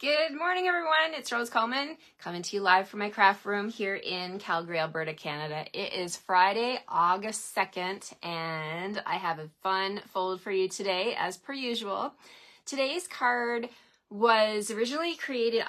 Good morning, everyone. It's Rose Coleman coming to you live from my craft room here in Calgary, Alberta, Canada. It is Friday, August 2nd, and I have a fun fold for you today, as per usual. Today's card was originally created,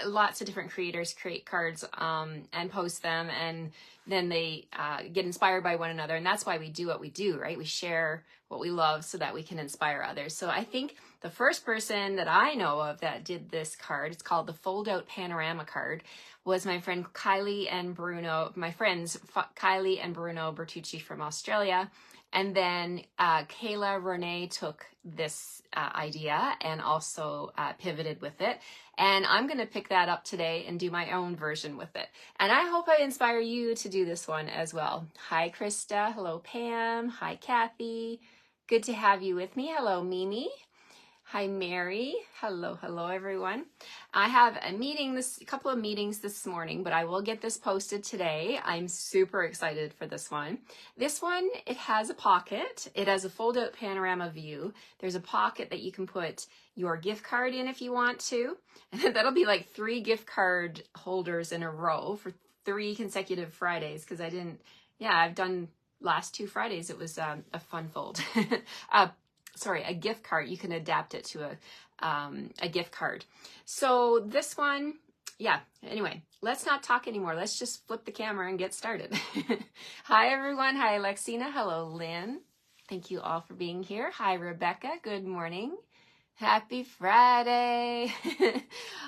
lots of different creators create cards and post them, and then they get inspired by one another, and that's why we do what we do, right? We share what we love so that we can inspire others. So I think the first person that I know of that did this card, it's called the Fold Out Panorama card, was my friend Kylie and Bruno, my friends Kylie and Bruno Bertucci from Australia. And then Kayla Renee took this idea and also pivoted with it. And I'm going to pick that up today and do my own version with it. And I hope I inspire you to do this one as well. Hi, Krista. Hello, Pam. Hi, Kathy. Good to have you with me. Hello, Mimi. Hi, Mary. Hello, everyone. I have a couple of meetings this morning, but I will get this posted today. I'm super excited for this one. This one, it has a pocket. It has a fold-out panorama view. There's a pocket that you can put your gift card in if you want to. And that'll be like 3 gift card holders in a row for 3 consecutive Fridays, because I've done last 2 Fridays. It was a fun fold. A gift card. You can adapt it to a gift card. So this one, anyway, let's not talk anymore. Let's just flip the camera and get started. Hi, everyone. Hi, Alexina. Hello, Lynn. Thank you all for being here. Hi, Rebecca. Good morning. Happy Friday.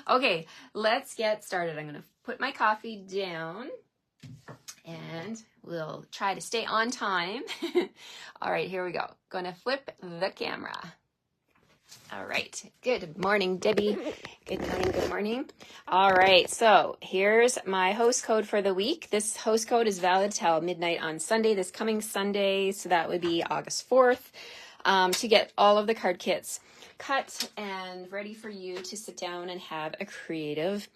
Okay, let's get started. I'm going to put my coffee down and we'll try to stay on time. All right, here we go. Going to flip the camera. All right. Good morning, Debbie. Good morning. All right, so here's my host code for the week. This host code is valid till midnight on Sunday, this coming Sunday. So that would be August 4th, to get all of the card kits cut and ready for you to sit down and have a creative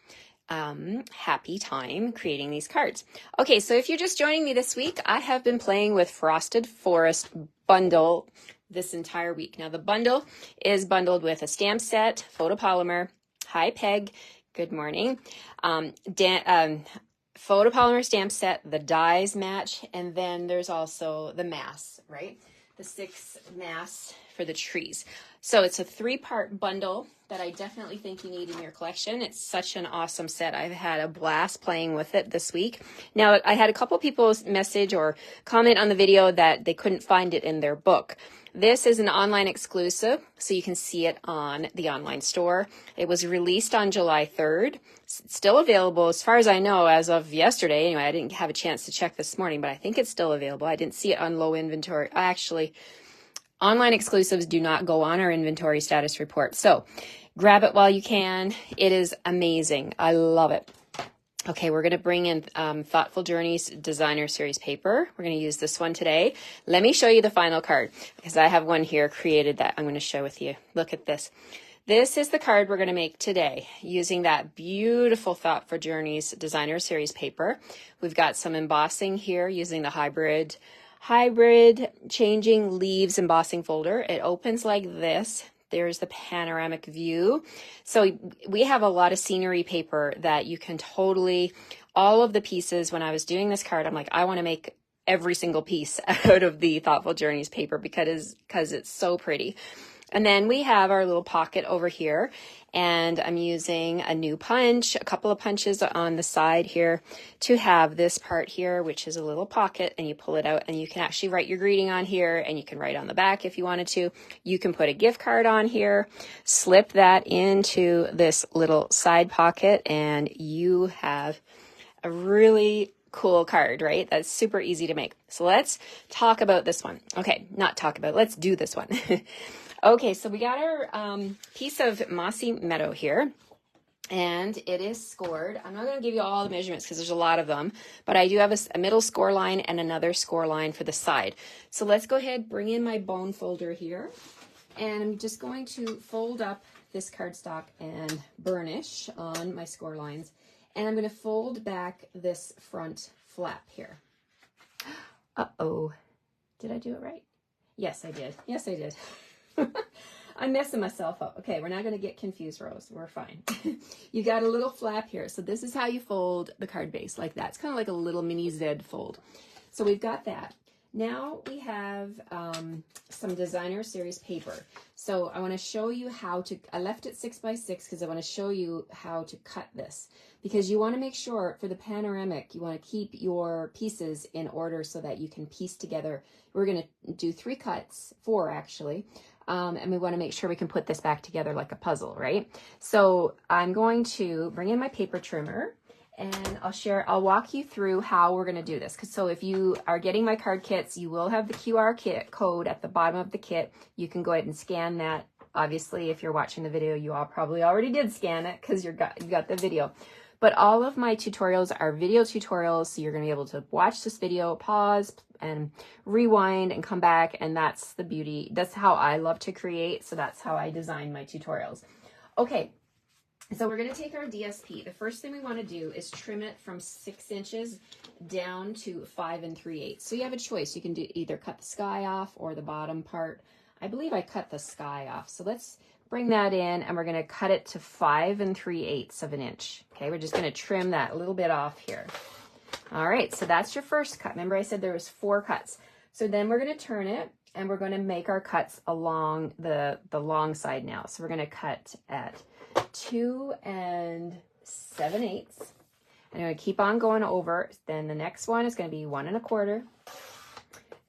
happy time creating these cards. Okay, so if you're just joining me this week, I have been playing with Frosted Forest bundle this entire week. Now the bundle is bundled with a stamp set, photopolymer. Hi Peg, good morning. Photopolymer stamp set, the dies match, and then there's also the mass, right? The 6 mass for the trees. So it's a 3-part bundle that I definitely think you need in your collection. It's such an awesome set. I've had a blast playing with it this week. Now, I had a couple people message or comment on the video that they couldn't find it in their book. This is an online exclusive, so you can see it on the online store. It was released on July 3rd. It's still available as far as I know as of yesterday. Anyway, I didn't have a chance to check this morning, but I think it's still available. I didn't see it on low inventory. Actually, online exclusives do not go on our inventory status report. So grab it while you can. It is amazing. I love it. Okay, we're going to bring in Thoughtful Journeys Designer Series paper. We're going to use this one today. Let me show you the final card because I have one here created that I'm going to share with you. Look at this. This is the card we're going to make today using that beautiful Thoughtful Journeys Designer Series paper. We've got some embossing here using the hybrid changing leaves embossing folder. It opens like this. There's the panoramic view. So we have a lot of scenery paper that you can totally, all of the pieces, when I was doing this card, I'm like, I want to make every single piece out of the Thoughtful Journeys paper because it's so pretty. And then we have our little pocket over here, and I'm using a new punch, a couple of punches on the side here to have this part here, which is a little pocket, and you pull it out and you can actually write your greeting on here, and you can write on the back if you wanted to. You can put a gift card on here, slip that into this little side pocket, and you have a really cool card, right? That's super easy to make. So let's talk about this one. Okay, let's do this one. Okay, so we got our piece of Mossy Meadow here, and it is scored. I'm not going to give you all the measurements because there's a lot of them, but I do have a middle score line and another score line for the side. So let's go ahead, bring in my bone folder here, and I'm just going to fold up this cardstock and burnish on my score lines, and I'm going to fold back this front flap here. Uh-oh, did I do it right? Yes, I did. I'm messing myself up. Okay, we're not going to get confused, Rose. We're fine. You got a little flap here. So this is how you fold the card base, like that. It's kind of like a little mini Z fold. So we've got that. Now we have some designer series paper. So I want to show you how to, I left it 6 by 6 because I want to show you how to cut this. Because you want to make sure for the panoramic, you want to keep your pieces in order so that you can piece together. We're going to do 3 cuts, 4 actually. And we want to make sure we can put this back together like a puzzle, right? So I'm going to bring in my paper trimmer. And I'll walk you through how we're going to do this. So if you are getting my card kits, you will have the QR code at the bottom of the kit. You can go ahead and scan that. Obviously, if you're watching the video, you all probably already did scan it because you got the video. But all of my tutorials are video tutorials, so you're going to be able to watch this video, pause, and rewind and come back, and that's the beauty. That's how I love to create, so that's how I design my tutorials. Okay. So we're going to take our DSP. The first thing we want to do is trim it from 6 inches down to 5 3/8. So you have a choice. You can do either cut the sky off or the bottom part. I believe I cut the sky off. So let's bring that in and we're going to cut it to 5 3/8 of an inch. Okay, we're just going to trim that a little bit off here. All right, so that's your first cut. Remember I said there was 4 cuts. So then we're going to turn it and we're going to make our cuts along the long side now. So we're going to cut at 2 7/8. I'm going to keep on going over. Then the next one is going to be 1 1/4.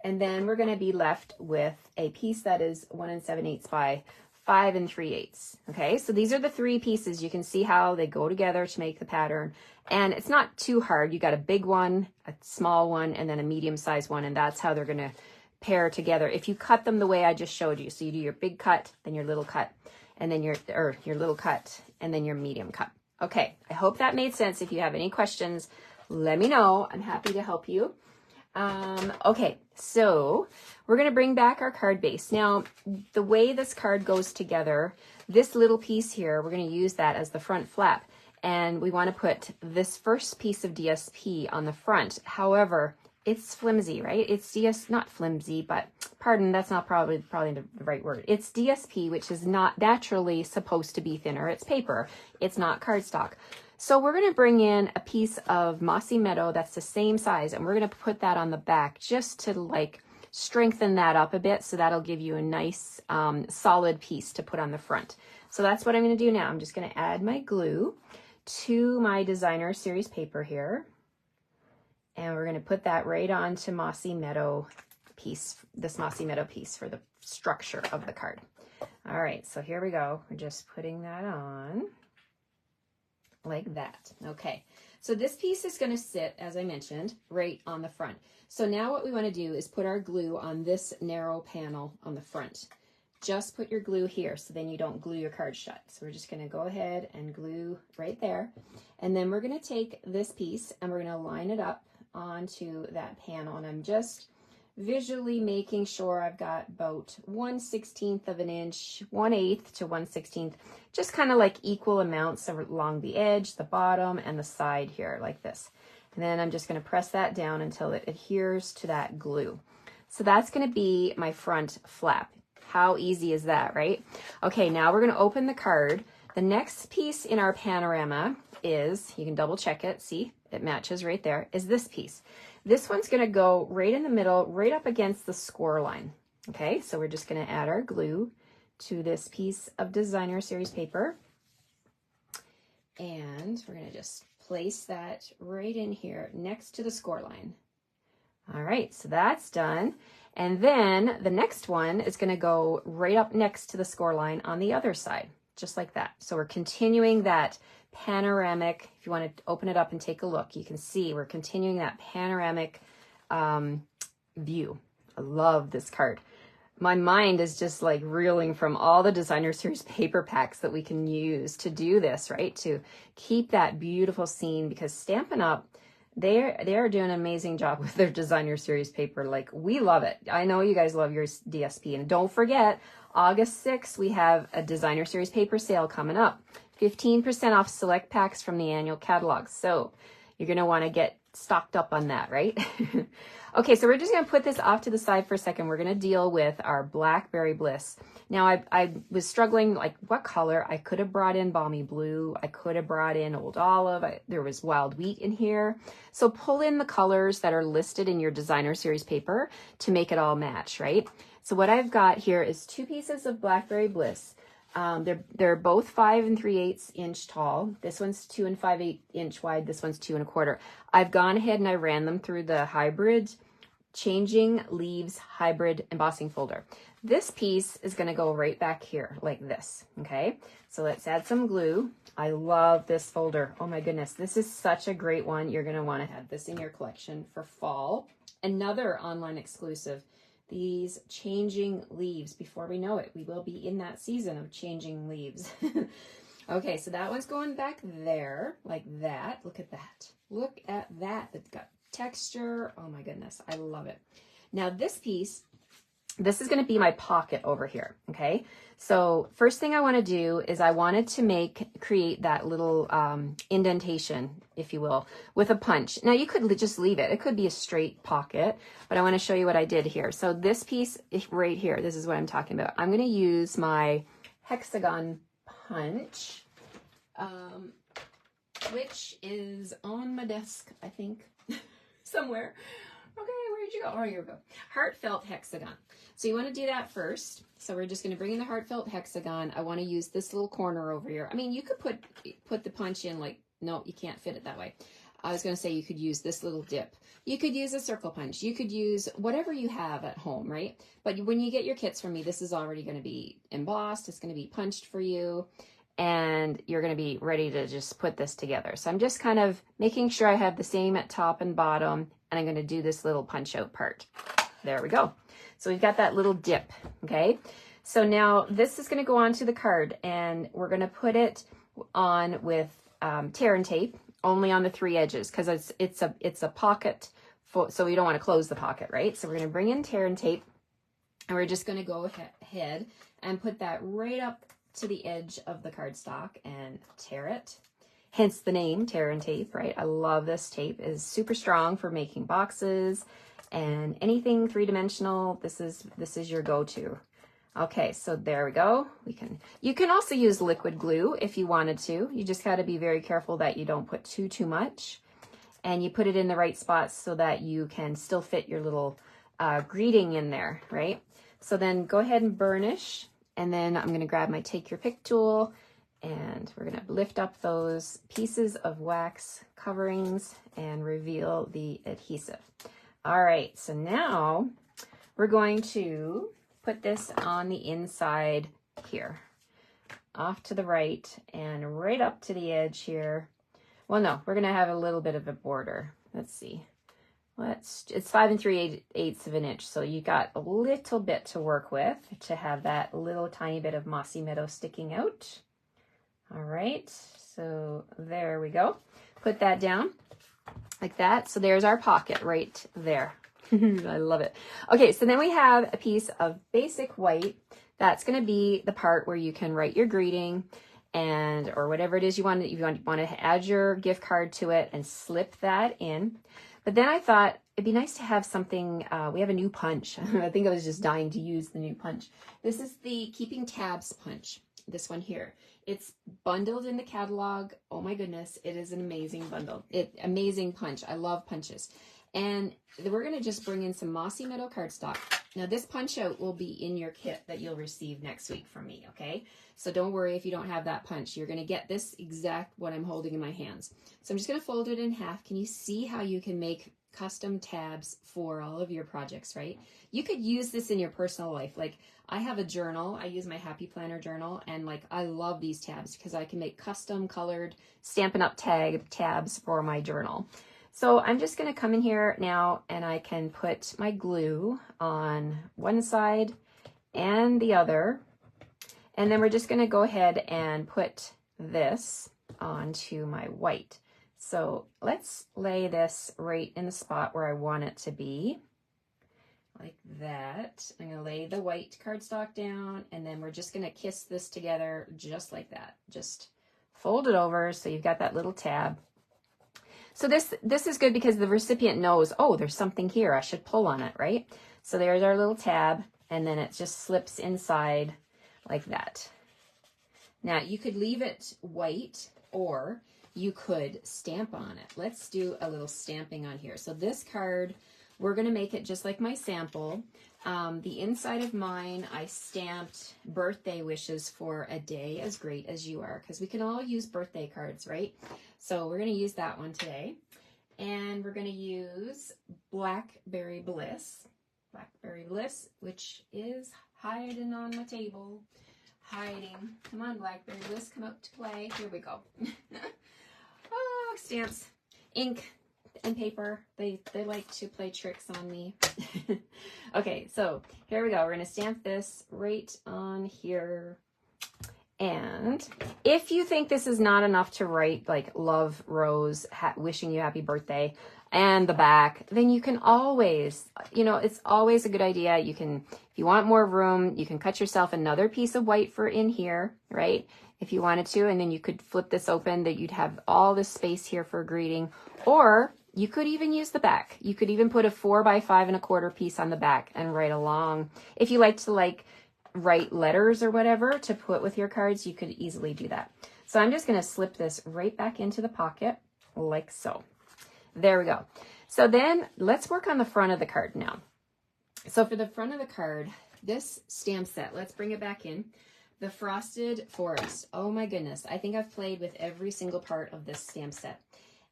And then we're going to be left with a piece that is 1 7/8 by 5 3/8. Okay, so these are the 3 pieces. You can see how they go together to make the pattern. And it's not too hard. You got a big one, a small one, and then a medium-sized one. And that's how they're going to pair together if you cut them the way I just showed you. So you do your big cut, then your little cut, and then your little cut, and then your medium cut. Okay, I hope that made sense. If you have any questions, let me know. I'm happy to help you. Okay, so we're going to bring back our card base. Now, the way this card goes together, this little piece here, we're going to use that as the front flap. And we want to put this first piece of DSP on the front. However, it's flimsy, right? It's not flimsy, but pardon, that's not probably the right word. It's DSP, which is not naturally supposed to be thinner. It's paper. It's not cardstock. So we're going to bring in a piece of Mossy Meadow that's the same size, and we're going to put that on the back just to like strengthen that up a bit, so that'll give you a nice solid piece to put on the front. So that's what I'm going to do now. I'm just going to add my glue to my designer series paper here. And we're going to put that right onto Mossy Meadow piece, this Mossy Meadow piece for the structure of the card. All right, so here we go. We're just putting that on like that. Okay, so this piece is going to sit, as I mentioned, right on the front. So now what we want to do is put our glue on this narrow panel on the front. Just put your glue here so then you don't glue your card shut. So we're just going to go ahead and glue right there. And then we're going to take this piece and we're going to line it up onto that panel, and I'm just visually making sure I've got about 1/16 of an inch, 1/8 to 1/16, just kind of like equal amounts along the edge, the bottom, and the side here like this. And then I'm just going to press that down until it adheres to that glue. So that's going to be my front flap. How easy is that, right? Okay, now we're going to open the card. The next piece in our panorama is, you can double check it, see, it matches right there, is this piece. This one's going to go right in the middle, right up against the score line. Okay, so we're just going to add our glue to this piece of designer series paper. And we're going to just place that right in here next to the score line. All right, so that's done. And then the next one is going to go right up next to the score line on the other side, just like that. So we're continuing that panoramic. If you want to open it up and take a look, you can see we're continuing that panoramic view. I love this card. My mind is just like reeling from all the designer series paper packs that we can use to do this, right? To keep that beautiful scene, because Stampin' Up, they are doing an amazing job with their designer series paper. Like, we love it. I know you guys love your DSP. And don't forget, August 6th, we have a designer series paper sale coming up. 15% off select packs from the annual catalog. So you're going to want to get stocked up on that, right? Okay, so we're just going to put this off to the side for a second. We're going to deal with our Blackberry Bliss. Now, I was struggling, like, what color? I could have brought in Balmy Blue. I could have brought in Old Olive. There was Wild Wheat in here. So pull in the colors that are listed in your designer series paper to make it all match, right? So what I've got here is 2 pieces of Blackberry Bliss. They're both 5 3/8 inch tall. This one's 2 5/8 inch wide. This one's 2 1/4. I've gone ahead and I ran them through the hybrid Changing Leaves hybrid embossing folder. This piece is going to go right back here like this. Okay, so let's add some glue. I love this folder. Oh my goodness, this is such a great one. You're going to want to have this in your collection for fall. Another online exclusive. These Changing Leaves. Before we know it, we will be in that season of changing leaves. Okay, so that one's going back there like that. Look at that. Look at that. It's got texture. Oh my goodness, I love it. Now this piece, this is going to be my pocket over here. Okay, so first thing I want to do is I wanted to create that little indentation, if you will, with a punch. Now you could just leave it. It could be a straight pocket, but I want to show you what I did here. So this piece right here, this is what I'm talking about. I'm going to use my hexagon punch, which is on my desk, I think, somewhere. Okay, where'd you go? Oh, here we go. Heartfelt hexagon. So you want to do that first. So we're just going to bring in the heartfelt hexagon. I want to use this little corner over here. I mean, you could put the punch in like, no, you can't fit it that way. I was going to say you could use this little dip. You could use a circle punch. You could use whatever you have at home, right? But when you get your kits from me, this is already going to be embossed. It's going to be punched for you. And you're going to be ready to just put this together. So I'm just kind of making sure I have the same at top and bottom. And I'm going to do this little punch out part. There we go. So we've got that little dip. Okay. So now this is going to go onto the card and we're going to put it on with tear and tape only on the 3 edges because it's a pocket. So we don't want to close the pocket, right? So we're going to bring in tear and tape and we're just going to go ahead and put that right up to the edge of the cardstock and tear it. Hence the name, tear and tape, right? I love this tape. It is super strong for making boxes and anything 3-dimensional. This is your go-to. Okay, so there we go. You can also use liquid glue if you wanted to. You just got to be very careful that you don't put too much. And you put it in the right spots so that you can still fit your little greeting in there, right? So then go ahead and burnish. And then I'm going to grab my Take Your Pick tool and we're going to lift up those pieces of wax coverings and reveal the adhesive. All right, so now we're going to put this on the inside here, off to the right and right up to the edge here. Well, no, we're going to have a little bit of a border. Let's see. It's 5 3/8 of an inch, so you got a little bit to work with to have that little tiny bit of mossy meadow sticking out. All right, so there we go. Put that down like that. So there's our pocket right there. I love it. Okay, so then we have a piece of basic white. That's going to be the part where you can write your greeting and or whatever it is you want to add your gift card to it and slip that in. But then I thought it'd be nice to have something, we have a new punch. I think I was just dying to use the new punch. This is the Keeping Tabs punch, this one here. It's bundled in the catalog. Oh my goodness, it is an amazing bundle. Amazing punch. I love punches. And we're going to just bring in some Mossy Meadow cardstock. Now this punch out will be in your kit that you'll receive next week from me, okay? So don't worry if you don't have that punch. You're going to get this exact what I'm holding in my hands. So I'm just going to fold it in half. Can you see how you can make custom tabs for all of your projects, right? You could use this in your personal life. Like I have a journal. I use my Happy Planner journal and like I love these tabs because I can make custom colored Stampin' Up! Tabs for my journal. So I'm just going to come in here now and I can put my glue on one side and the other. And then we're just going to go ahead and put this onto my white. So let's lay this right in the spot where I want it to be, like that. I'm going to lay the white cardstock down and then we're just going to kiss this together just like that. Just fold it over so you've got that little tab. So this is good because the recipient knows, oh, there's something here. I should pull on it, right? So there's our little tab, and then it just slips inside like that. Now, you could leave it white, or you could stamp on it. Let's do a little stamping on here. So this card, we're going to make it just like my sample. The inside of mine, I stamped birthday wishes for a day as great as you are, because we can all use birthday cards, right? So we're going to use that one today. And we're going to use Blackberry Bliss. Blackberry Bliss, which is hiding on my table. Hiding. Come on, Blackberry Bliss, come out to play. Here we go. Oh, stamps, ink, and paper. They like to play tricks on me. Okay, so here we go. We're going to stamp this right on here. And if you think this is not enough to write like love Rose, wishing you happy birthday, and the back, then you can always, you know, it's always a good idea. You can, if you want more room, you can cut yourself another piece of white for in here, right? If you wanted to, and then you could flip this open, that you'd have all this space here for a greeting. Or you could even use the back. You could even put a 4 by 5 1/4 piece on the back and write along. If you like to write letters or whatever to put with your cards, you could easily do that. So I'm just going to slip this right back into the pocket like so. There we go. So then let's work on the front of the card now. So for the front of the card, this stamp set, let's bring it back in. The Frosted Forest. Oh my goodness. I think I've played with every single part of this stamp set.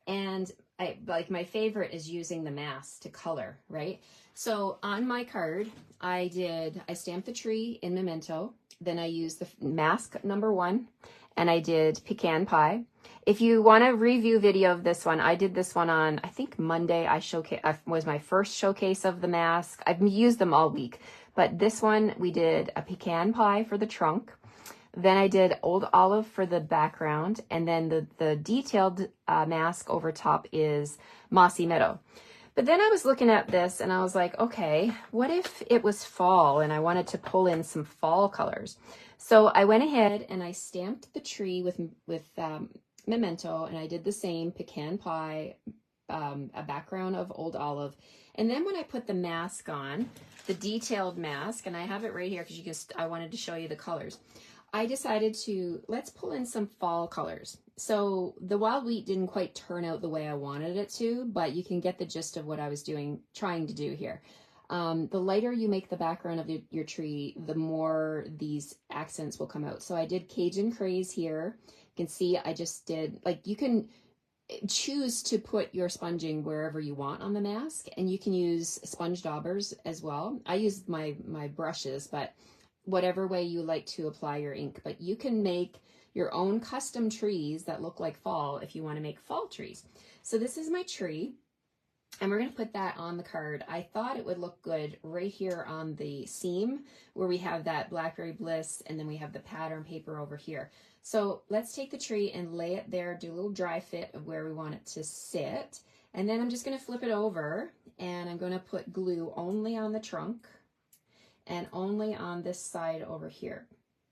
And my favorite is using the mask to color, right? So on my card, I stamped the tree in Memento. Then I used the mask #1, and I did pecan pie. If you want a review video of this one, I did this one on, I think Monday. I was my first showcase of the mask. I've used them all week, but this one we did a pecan pie for the trunk. Then I did Old Olive for the background, and then the detailed mask over top is Mossy Meadow. But then I was looking at this and I was like, okay, what if it was fall and I wanted to pull in some fall colors? So I went ahead and I stamped the tree with Memento, and I did the same pecan pie, a background of Old Olive. And then when I put the mask on, the detailed mask, and I have it right here because I wanted to show you the colors. I decided to, let's pull in some fall colors. So the wild wheat didn't quite turn out the way I wanted it to, but you can get the gist of what I was trying to do here. The lighter you make the background of your tree, the more these accents will come out. So I did Cajun Craze here. You can see I just did, you can choose to put your sponging wherever you want on the mask, and you can use sponge daubers as well. I used my brushes, but whatever way you like to apply your ink. But you can make your own custom trees that look like fall if you want to make fall trees. So this is my tree, and we're going to put that on the card. I thought it would look good right here on the seam where we have that Blackberry Bliss, and then we have the pattern paper over here. So let's take the tree and lay it there, do a little dry fit of where we want it to sit. And then I'm just going to flip it over, and I'm going to put glue only on the trunk and only on this side over here,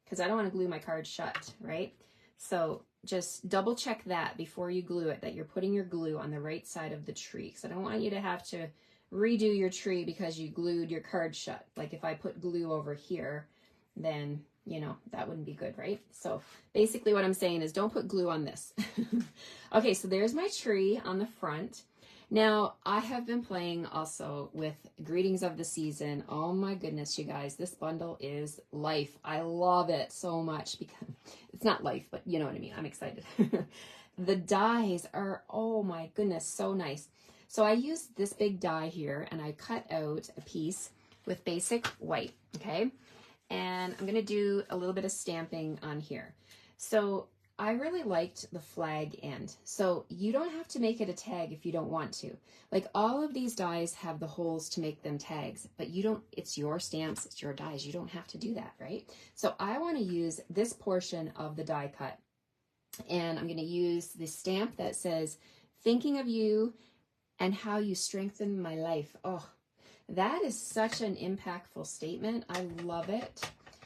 because I don't want to glue my card shut, right? So just double check that before you glue it, that you're putting your glue on the right side of the tree, because I don't want you to have to redo your tree because you glued your card shut. Like if I put glue over here, then, you know, that wouldn't be good, right? So basically what I'm saying is don't put glue on this. Okay, so there's my tree on the front. Now, I have been playing also with Greetings of the Season. Oh my goodness, you guys, this bundle is life. I love it so much because it's not life, but you know what I mean. I'm excited. The dies are, oh my goodness, so nice. So I used this big die here, and I cut out a piece with basic white, okay? And I'm going to do a little bit of stamping on here. So I really liked the flag end. So you don't have to make it a tag if you don't want to. Like all of these dies have the holes to make them tags, but you don't, it's your stamps, it's your dies. You don't have to do that, right? So I want to use this portion of the die cut, and I'm going to use the stamp that says, thinking of you and how you strengthen my life. Oh, that is such an impactful statement. I love it.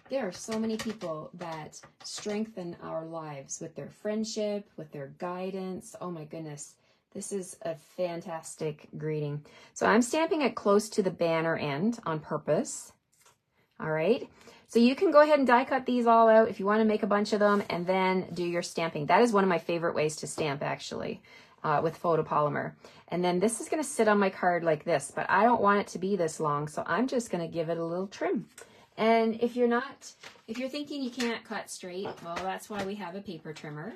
There are so many people that strengthen our lives with their friendship, with their guidance. Oh my goodness. This is a fantastic greeting. So I'm stamping it close to the banner end on purpose. All right. So you can go ahead and die cut these all out if you want to make a bunch of them and then do your stamping. That is one of my favorite ways to stamp, actually, with photopolymer. And then this is going to sit on my card like this, but I don't want it to be this long, so I'm just going to give it a little trim. And if you're thinking you can't cut straight, well, that's why we have a paper trimmer.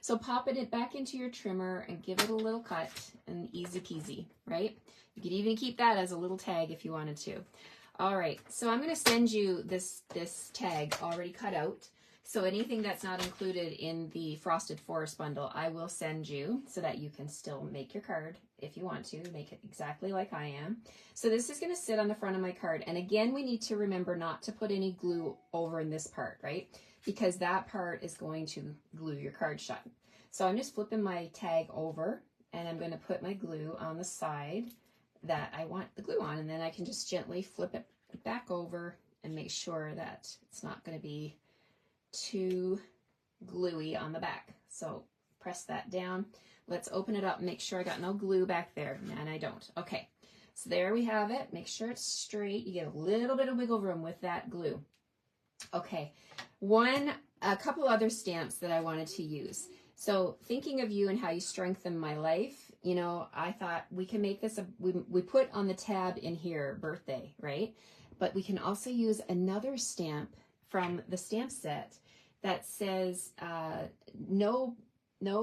So pop it back into your trimmer and give it a little cut, and easy peasy, right? You could even keep that as a little tag if you wanted to. All right, so I'm going to send you this tag already cut out. So anything that's not included in the Frosted Forest bundle, I will send you so that you can still make your card if you want to, make it exactly like I am. So this is going to sit on the front of my card. And again, we need to remember not to put any glue over in this part, right? Because that part is going to glue your card shut. So I'm just flipping my tag over, and I'm going to put my glue on the side that I want the glue on, and then I can just gently flip it back over and make sure that it's not going to be too gluey on the back. So press that down. Let's open it up and make sure I got no glue back there, and I don't. Okay, so there we have it. Make sure it's straight. You get a little bit of wiggle room with that glue. Okay, a couple other stamps that I wanted to use. So thinking of you and how you strengthen my life, you know, I thought we can make this, we put on the tab in here, birthday, right? But we can also use another stamp from the stamp set that says, no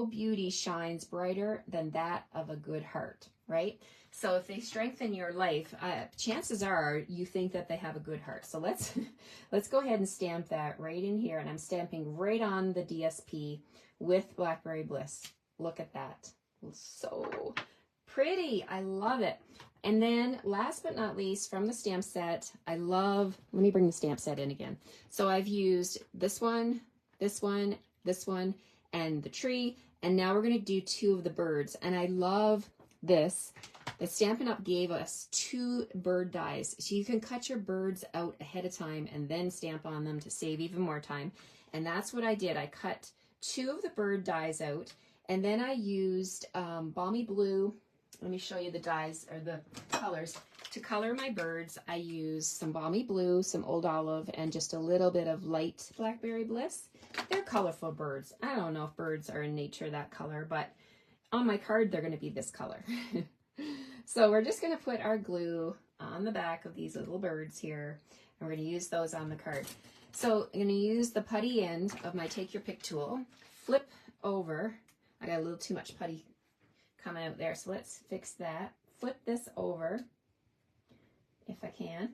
beauty shines brighter than that of a good heart, right? So if they strengthen your life, chances are you think that they have a good heart. So let's go ahead and stamp that right in here. And I'm stamping right on the DSP with Blackberry Bliss. Look at that. So pretty. I love it. And then last but not least, from the stamp set, let me bring the stamp set in again. So I've used this one, this one, this one, and the tree. And now we're going to do two of the birds. And I love this. The Stampin' Up gave us 2 bird dies. So you can cut your birds out ahead of time and then stamp on them to save even more time. And that's what I did. I cut 2 of the bird dies out. And then I used Balmy Blue. Let me show you the dies, or the colors. To color my birds, I used some Balmy Blue, some Old Olive, and just a little bit of light Blackberry Bliss. They're colorful birds. I don't know if birds are in nature that color, but on my card, they're going to be this color. So we're just going to put our glue on the back of these little birds here, and we're going to use those on the card. So I'm going to use the putty end of my Take Your Pick tool, flip over. I got a little too much putty coming out there, so let's fix that. Flip this over, if I can,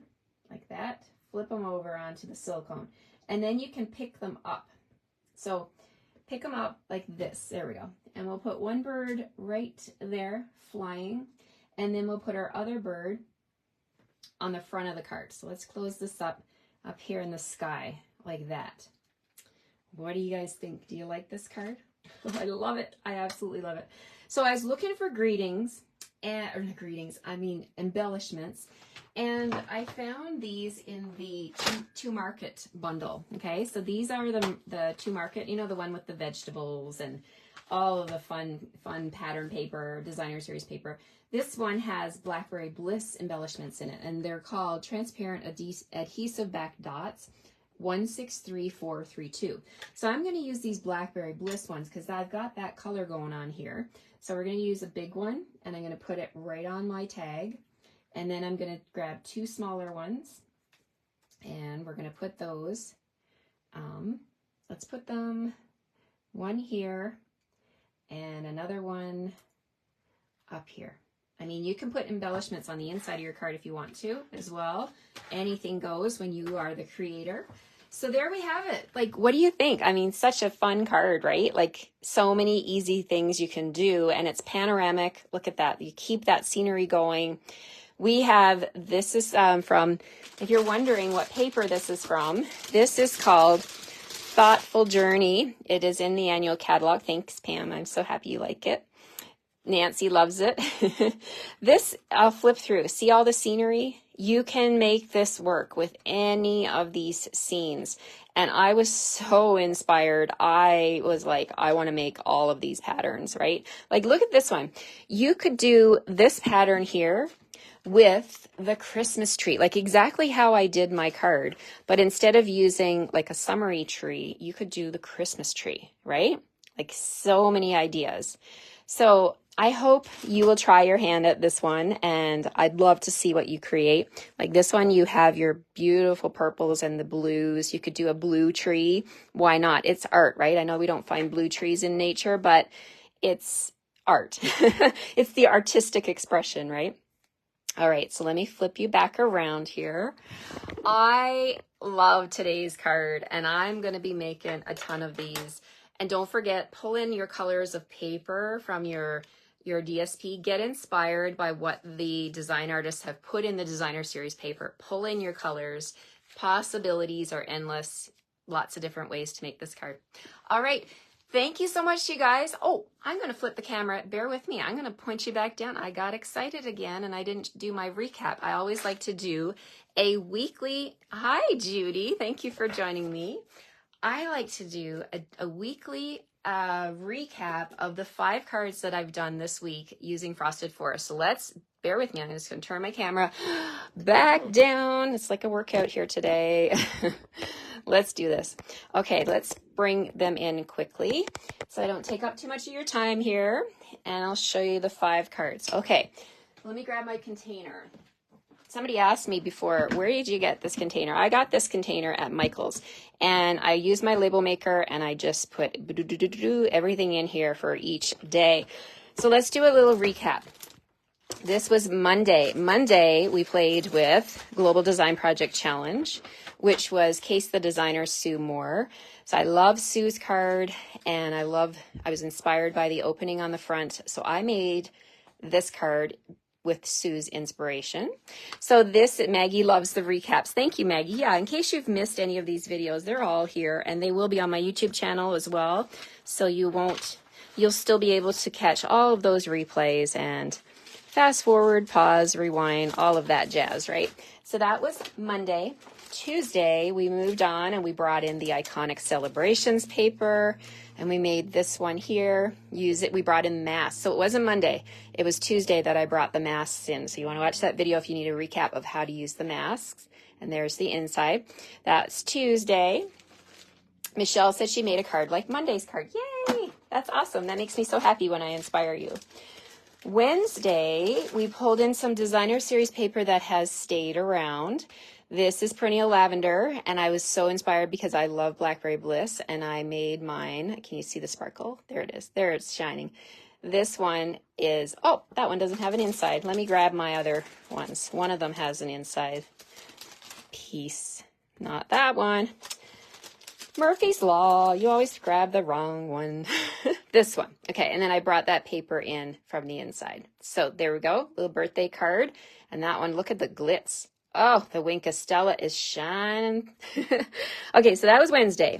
like that. Flip them over onto the silicone, and then you can pick them up. So pick them up like this. There we go. And we'll put one bird right there flying, and then we'll put our other bird on the front of the card. So let's close this up here in the sky like that. What do you guys think? Do you like this card? I love it. I absolutely love it. So I was looking for embellishments, and I found these in the To Market bundle. Okay, so these are the To Market, you know, the one with the vegetables and all of the fun pattern paper, designer series paper. This one has Blackberry Bliss embellishments in it, and they're called Transparent Adhesive Back Dots 163432. So I'm going to use these Blackberry Bliss ones because I've got that color going on here. So we're going to use a big one, and I'm going to put it right on my tag. And then I'm going to grab 2 smaller ones, and we're going to put those, let's put them, one here and another one up here. I mean, you can put embellishments on the inside of your card if you want to as well. Anything goes when you are the creator. So there we have it. Like, what do you think? I mean, such a fun card, right? Like, so many easy things you can do, and it's panoramic. Look at that. You keep that scenery going. We have, this is from, if you're wondering what paper this is from, this is called Thoughtful Journey. It is in the annual catalog. Thanks, Pam. I'm so happy you like it. Nancy loves it. This, I'll flip through. See all the scenery? You can make this work with any of these scenes. And I was so inspired. I was like, I want to make all of these patterns, right? Like, look at this one. You could do this pattern here with the Christmas tree, like exactly how I did my card. But instead of using like a summery tree, you could do the Christmas tree, right? Like so many ideas. So I hope you will try your hand at this one, and I'd love to see what you create. Like this one, you have your beautiful purples and the blues. You could do a blue tree. Why not? It's art, right? I know we don't find blue trees in nature, but it's art. It's the artistic expression, right? All right, so let me flip you back around here. I love today's card, and I'm going to be making a ton of these. And don't forget, pull in your colors of paper from your DSP. Get inspired by what the design artists have put in the designer series paper. Pull in your colors. Possibilities are endless. Lots of different ways to make this card. All right. Thank you so much, you guys. Oh, I'm going to flip the camera. Bear with me. I'm going to point you back down. I got excited again, and I didn't do my recap. I always like to do a weekly... Hi, Judy. Thank you for joining me. I like to do a weekly recap of the 5 cards that I've done this week using Frosted Forest. So bear with me. I'm just going to turn my camera back down. It's like a workout here today. Let's do this. Okay, let's bring them in quickly so I don't take up too much of your time here, and I'll show you the 5 cards. Okay, let me grab my container. Somebody asked me before, where did you get this container? I got this container at Michael's, and I used my label maker, and I just put everything in here for each day. So let's do a little recap. This was Monday. Monday, we played with Global Design Project Challenge, which was Case the Designer, Sue Moore. So I love Sue's card, and I was inspired by the opening on the front. So I made this card with Sue's inspiration. So Maggie loves the recaps. Thank you, Maggie. Yeah, in case you've missed any of these videos, they're all here, and they will be on my YouTube channel as well. So you'll still be able to catch all of those replays and fast forward, pause, rewind, all of that jazz, right? So that was Monday. Tuesday, we moved on and we brought in the Iconic Celebrations paper, and we made this one here. We brought in masks. So it wasn't Monday. It was Tuesday that I brought the masks in. So you want to watch that video if you need a recap of how to use the masks. And there's the inside. That's Tuesday. Michelle said she made a card like Monday's card. Yay! That's awesome. That makes me so happy when I inspire you. Wednesday, we pulled in some designer series paper that has stayed around. This is Perennial Lavender, and I was so inspired because I love Blackberry Bliss, and I made mine. Can you see the sparkle? There it is. There it's shining. This one is, oh, that one doesn't have an inside. Let me grab my other ones. One of them has an inside piece. Not that one. Murphy's Law. You always grab the wrong one. This one. Okay, and then I brought that paper in from the inside. So there we go. Little birthday card. And that one, look at the glitz. Oh, the Wink Estella is shining. Okay, so that was Wednesday.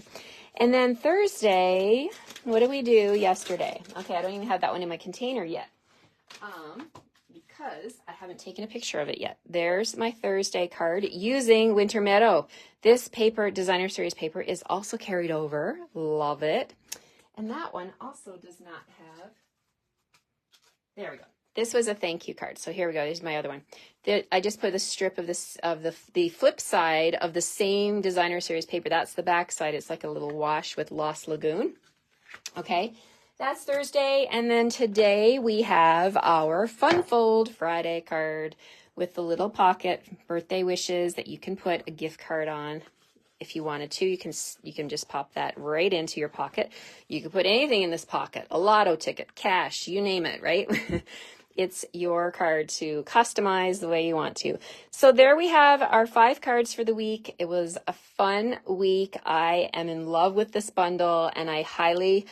And then Thursday, what did we do yesterday? Okay, I don't even have that one in my container yet. Because I haven't taken a picture of it yet. There's my Thursday card using Winter Meadow. This paper, designer series paper, is also carried over. Love it. And that one also does not have, there we go. This was a thank you card. So here we go. Here's my other one. I just put a strip of the flip side of the same designer series paper. That's the back side. It's like a little wash with Lost Lagoon. Okay. That's Thursday, and then today we have our Fun Fold Friday card with the little pocket birthday wishes that you can put a gift card on if you wanted to. You can just pop that right into your pocket. You can put anything in this pocket, a lotto ticket, cash, you name it, right? It's your card to customize the way you want to. So there we have our 5 cards for the week. It was a fun week. I am in love with this bundle, and I highly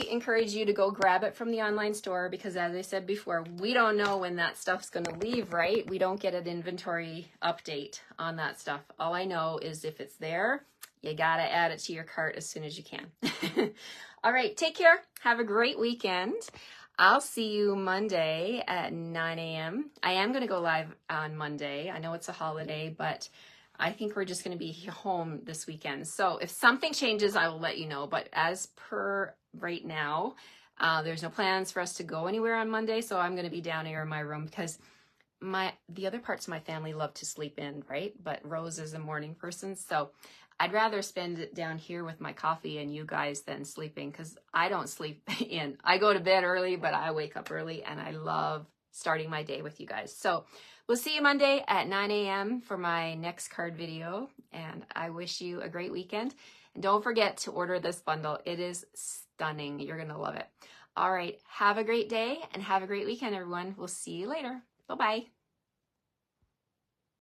encourage you to go grab it from the online store, because as I said before, we don't know when that stuff's going to leave, right? We don't get an inventory update on that stuff. All I know is if it's there, you got to add it to your cart as soon as you can. All right, take care. Have a great weekend. I'll see you Monday at 9 a.m. I am going to go live on Monday. I know it's a holiday, but I think we're just going to be home this weekend. So if something changes, I will let you know. But as per right now, there's no plans for us to go anywhere on Monday. So I'm going to be down here in my room because the other parts of my family love to sleep in, right? But Rose is a morning person. So I'd rather spend it down here with my coffee and you guys than sleeping, because I don't sleep in. I go to bed early, but I wake up early and I love starting my day with you guys. So we'll see you Monday at 9 a.m. for my next card video. And I wish you a great weekend. And don't forget to order this bundle. It is stunning. You're going to love it. All right. Have a great day and have a great weekend, everyone. We'll see you later. Bye-bye.